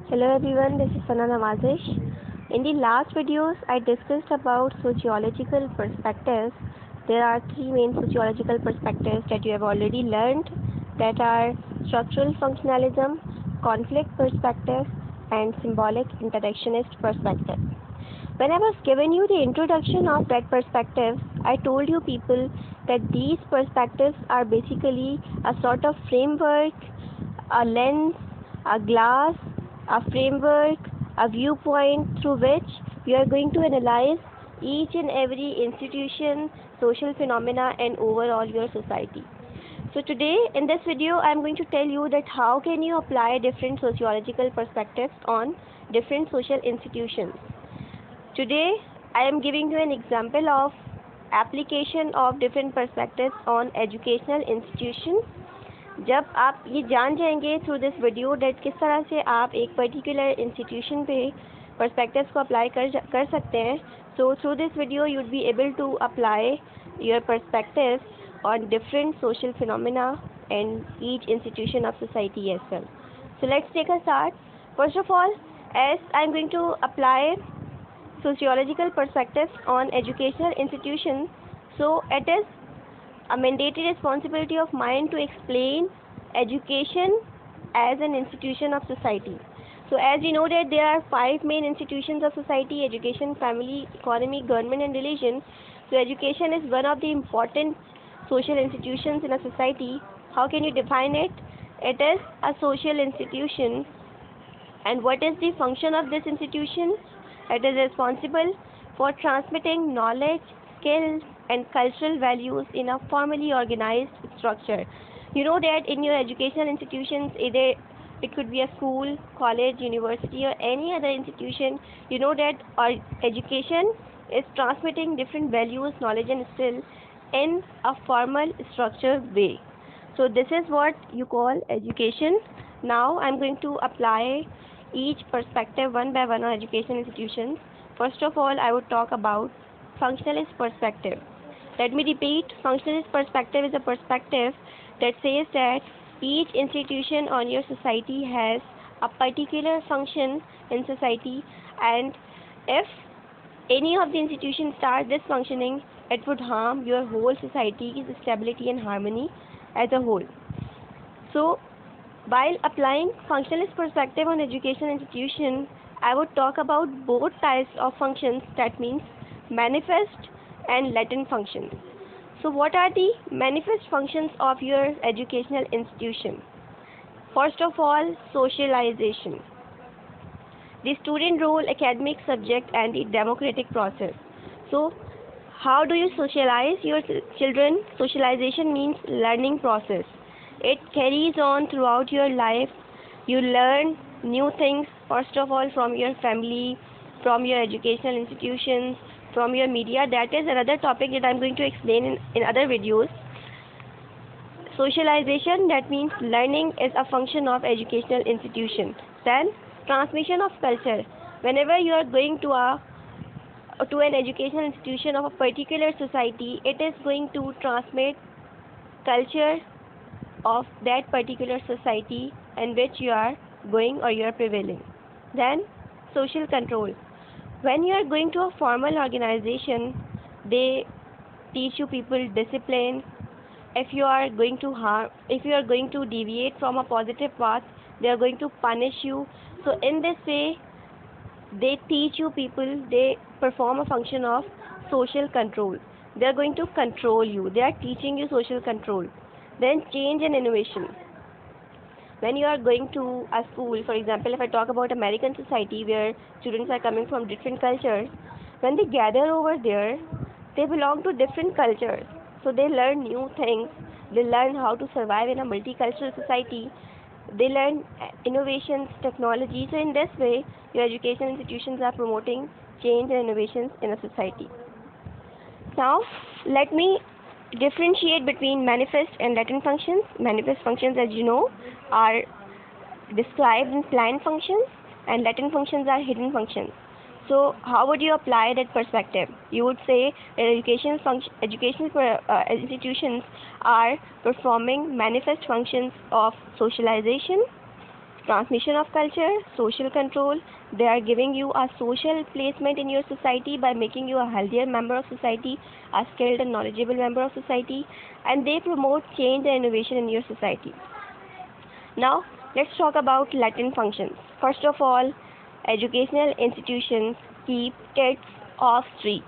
Hello everyone, this is Sana Namazish. In the last videos, I discussed about sociological perspectives. There are three main sociological perspectives that you have already learned, that are structural functionalism, conflict perspective, and symbolic interactionist perspective. When I was giving you the introduction of that perspective, I told you people that these perspectives are basically a sort of framework, a lens, a glass, a framework, a viewpoint through which we are going to analyze each and every institution, social phenomena, and overall your society. So today in this video I am going to tell you that how can you apply different sociological perspectives on different social institutions. Today I am giving you an example of application of different perspectives on educational institutions. जब आप ये जान जाएंगे through this video date किस तरह से आप एक पर्टिकुलर इंस्टीट्यूशन पे पर्सपेक्टिव्स को अप्लाई कर सकते हैं, so through this video you would be able to apply your perspectives on different social phenomena and each institution of society as well. So let's take a start. First of all, as I'm going to apply sociological perspectives on educational institutions, so it is a mandatory responsibility of mine to explain education as an institution of society. So as we know that there are five main institutions of society: education, family, economy, government, and religion. So education is one of the important social institutions in a society. How can you define it? It is a social institution. And what is the function of this institution? It is responsible for transmitting knowledge, skills, and cultural values in a formally organized structure. You know that in your educational institutions, either it could be a school, college, university, or any other institution, you know that our education is transmitting different values, knowledge, and skills in a formal structured way. So this is what you call education. Now I'm going to apply each perspective one by one on education institutions. First of all, I would talk about functionalist perspective. Let me repeat, functionalist perspective is a perspective that says that each institution on your society has a particular function in society, and if any of the institutions start dysfunctioning, it would harm your whole society's stability and harmony as a whole. So while applying functionalist perspective on education institution, I would talk about both types of functions, that means manifest and latent functions. So what are the manifest functions of your educational institution? First of all, socialization. The student role, academic subject, and the democratic process. So how do you socialize your children? Socialization means learning process. It carries on throughout your life. You learn new things, first of all, from your family, from your educational institutions, from your media. That is another topic that I'm going to explain in other videos. Socialization, that means learning, is a function of educational institution. Then transmission of culture. Whenever you are going to an educational institution of a particular society, it is going to transmit culture of that particular society in which you are going or you are prevailing. Then social control. When you are going to a formal organization, they teach you people discipline. If you are going to deviate from a positive path, they are going to punish you. So in this way, they teach you people, they perform a function of social control. They are going to control you. They are teaching you social control. Then change and innovation. When you are going to a school, for example, if I talk about American society where students are coming from different cultures, when they gather over there, they belong to different cultures. So they learn new things. They learn how to survive in a multicultural society. They learn innovations, technology. So in this way, your education institutions are promoting change and innovations in a society. Now, let me differentiate between manifest and latent functions. Manifest functions, as you know, are described in planned functions, and latent functions are hidden functions. So how would you apply that perspective? You would say that educational institutions are performing manifest functions of socialization, transmission of culture, social control. They are giving you a social placement in your society by making you a healthier member of society, a skilled and knowledgeable member of society, and they promote change and innovation in your society. Now, let's talk about latent functions. First of all, educational institutions keep kids off street.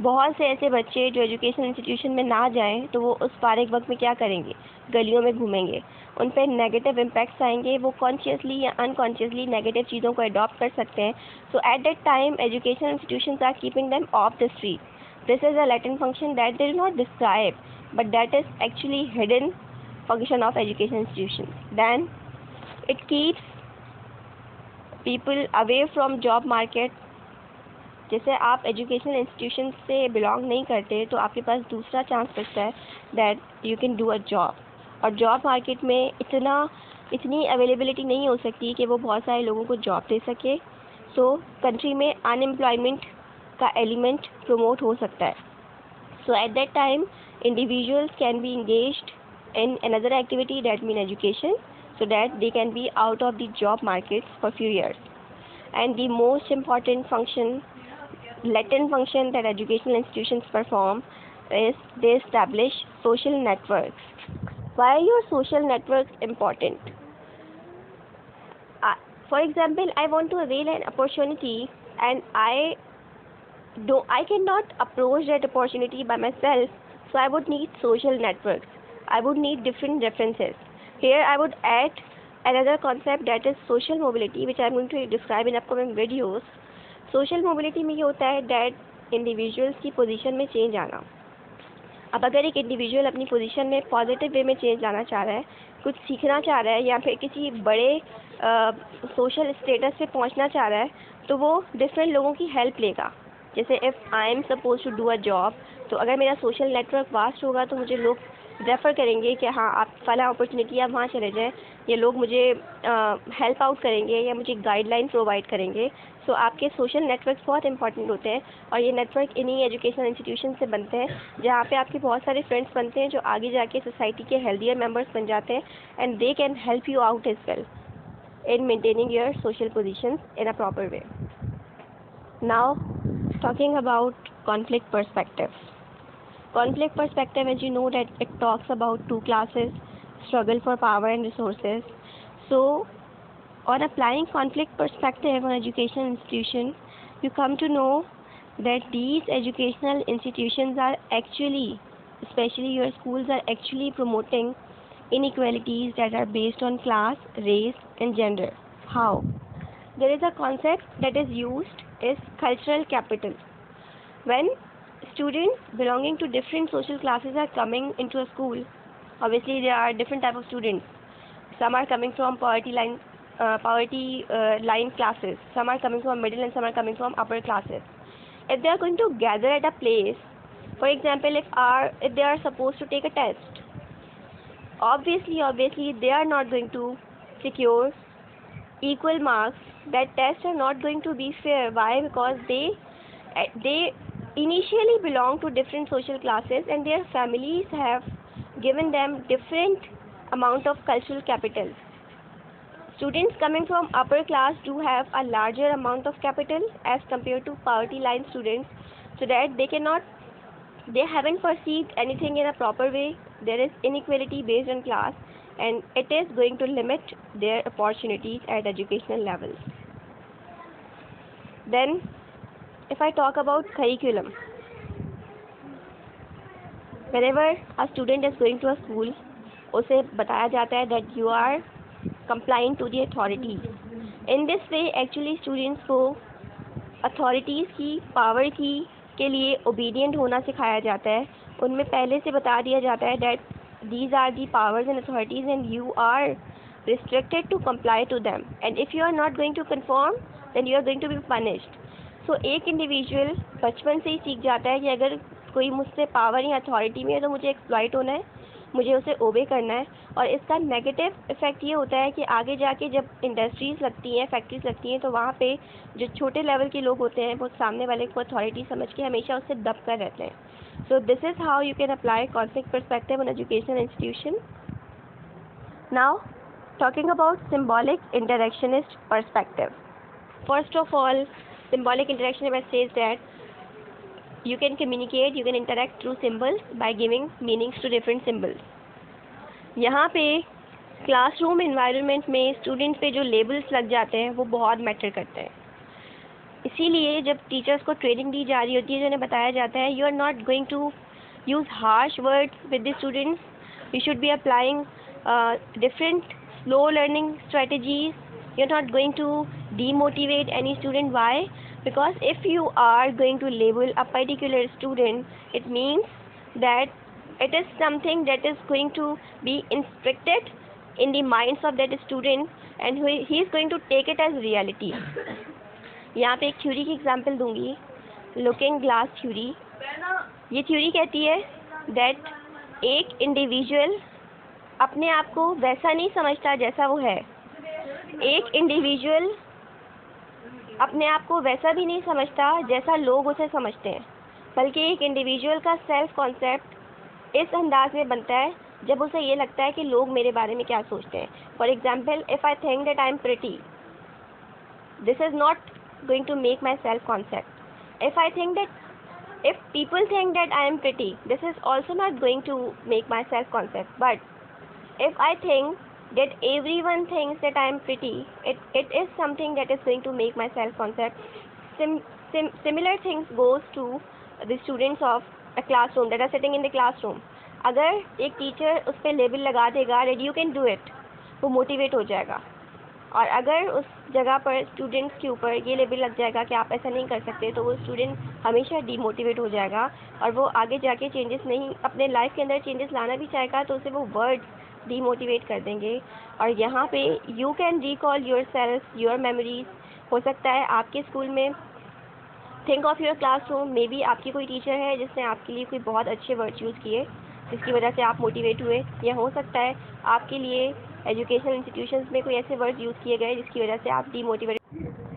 बहुत से ऐसे बच्चे जो education institution में ना जाएं तो वो उस फारिग वक्त में क्या करेंगे, गलियों में घूमेंगे, उन पर नेगेटिव इम्पैक्ट्स आएंगे, वो कॉन्शियसली या अनकॉन्शियसली नेगेटिव चीज़ों को अडॉप्ट कर सकते हैं. So at that time education institutions are keeping them off the street. This is a latent function that they do not describe, but that is actually hidden function of education institutions. Then it keeps people away from job market. जैसे आप educational institution से belong नहीं करते तो आपके पास दूसरा chance बचता है that you can do a job. और जॉब मार्केट में इतनी अवेलेबिलिटी नहीं हो सकती कि वो बहुत सारे लोगों को जॉब दे सके. सो कंट्री में अनएम्प्लॉयमेंट का एलिमेंट प्रमोट हो सकता है. So at that time individuals can be engaged in another activity that mean education so that they can be out of the job markets for few years. And the most important function, latent function that educational institutions perform is they establish social networks. Why are your social networks important? For example, I want to avail an opportunity and I cannot approach that opportunity by myself, so I would need social networks. I would need different references. Here I would add another concept that is social mobility, which I am going to describe in upcoming videos. Social mobility में ये होता है that individuals की position में change आना. अब अगर एक इंडिविजुअल अपनी पोजीशन में पॉजिटिव वे में चेंज लाना चाह रहा है, कुछ सीखना चाह रहा है या फिर किसी बड़े सोशल स्टेटस पे पहुंचना चाह रहा है, तो वो डिफरेंट लोगों की हेल्प लेगा. जैसे if I am suppose to do a job, तो अगर मेरा सोशल नेटवर्क वास्ट होगा तो मुझे लोग रेफ़र करेंगे कि हाँ आप फला अपॉर्चुनिटी आप वहाँ चले जाएं. ये लोग मुझे हेल्प आउट करेंगे या मुझे गाइडलाइन प्रोवाइड करेंगे. सो आपके सोशल नेटवर्क्स बहुत इंपॉर्टेंट होते हैं और ये नेटवर्क इन्हीं एजुकेशनल इंस्टीट्यूशन से बनते हैं जहाँ पे आपके बहुत सारे फ्रेंड्स बनते हैं जो आगे जाके सोसाइटी के हेल्दियर मेंबर्स बन जाते हैं. And they can help you out as well in maintaining your social positions in a proper way. Now, talking about conflict perspective. Conflict perspective, as you know, that it talks about two classes, struggle for power and resources. So, on applying conflict perspective on educational institution, you come to know that these educational institutions are actually, especially your schools, are actually promoting inequalities that are based on class, race, and gender. How? There is a concept that is used is cultural capital. When students belonging to different social classes are coming into a school, obviously there are different type of students. Some are coming from poverty line classes. Some are coming from middle and some are coming from upper classes. If they are going to gather at a place, for example, if they are supposed to take a test, obviously they are not going to secure equal marks. That tests are not going to be fair. Why? Because they initially belong to different social classes and their families have given them different amount of cultural capital. Students coming from upper class do have a larger amount of capital as compared to poverty line students, so that they haven't perceived anything in a proper way. There is inequality based on class and it is going to limit their opportunities at educational levels. Then if I talk about curriculum, whenever a student is going to a school, उसे बताया जाता है that you are complying to the authorities. In this way actually students को authorities की power की के लिए obedient होना सिखाया जाता है. उनमें पहले से बता दिया जाता है that these are the powers and authorities and you are restricted to comply to them, and if you are not going to conform then you are going to be punished. So एक individual बचपन से ही सीख जाता है कि अगर कोई मुझसे पावर या अथॉरिटी में है तो मुझे एक्सप्लॉइट होना है, मुझे उसे ओबे करना है. और इसका नेगेटिव इफ़ेक्ट ये होता है कि आगे जाके जब इंडस्ट्रीज़ लगती हैं, फैक्ट्रीज लगती हैं, तो वहाँ पे जो छोटे लेवल के लोग होते हैं वो सामने वाले को अथॉरिटी समझ के हमेशा उससे दब कर रहते हैं. So this is how you can apply conflict perspective on educational institution. Now talking about symbolic interactionist perspective. First of all, symbolic interactionist says that you can communicate, you can interact through symbols by giving meanings to different symbols. यहाँ पे classroom environment में students पे जो labels लग जाते हैं वो बहुत मैटर करते हैं. इसीलिए जब टीचर्स को ट्रेनिंग दी जा रही होती है, जिन्हें बताया जाता है you are not going to use harsh words with the students, you should be applying different slow learning strategies. You're not going to demotivate any student. Why? Because if you are going to label a particular student, it means that it is something that is going to be instructed in the minds of that student and he is going to take it as reality. यहाँ पे एक theory की example दूंगी, looking glass theory. ये theory कहती है that एक individual अपने आप को वैसा नहीं समझता जैसा वो है. एक इंडिविजुअल अपने आप को वैसा भी नहीं समझता जैसा लोग उसे समझते हैं, बल्कि एक इंडिविजुअल का सेल्फ कॉन्सेप्ट इस अंदाज में बनता है जब उसे ये लगता है कि लोग मेरे बारे में क्या सोचते हैं. For example, if I think that I am pretty, this is not going to make my self concept. If I think that if people think that I am pretty, this is also not going to make my self concept. But if I think that everyone thinks that I am pretty, it is something that is going to make my self concept. Similar things goes to the students of a classroom that are sitting in the classroom. अगर एक teacher उस पर label लगा देगा that you can do it, वो motivate हो जाएगा. और अगर उस जगह पर स्टूडेंट्स के ऊपर ये लेबल लग जाएगा कि आप ऐसा नहीं कर सकते, तो वो स्टूडेंट हमेशा डीमोटिवेट हो जाएगा और वो आगे जाके चेंजेस नहीं, अपने लाइफ के अंदर चेंजेस लाना भी चाहेगा तो उसे वो वर्ड्स डीमोटिवेट कर देंगे. और यहाँ पे you can recall your self, your memories. हो सकता है आपके स्कूल में, think of your classroom, may be आपकी कोई टीचर है जिसने आपके लिए कोई बहुत अच्छे वर्ड्स यूज़ किए जिसकी वजह से आप मोटिवेट हुए, या हो सकता है आपके लिए एजुकेशनल इंस्टीट्यूशंस में कोई ऐसे वर्ड्स यूज़ किए गए जिसकी वजह से आप demotivate.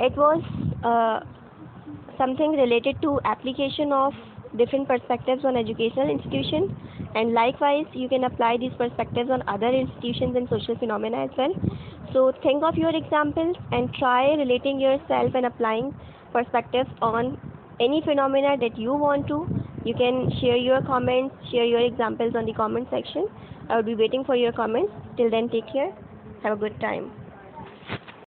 It was something related to application of different perspectives on educational institution, and likewise you can apply these perspectives on other institutions and social phenomena as well. So think of your examples and try relating yourself and applying perspectives on any phenomena that you want to. You can share your comments, share your examples on the comment section. I will be waiting for your comments. Till then, take care. Have a good time.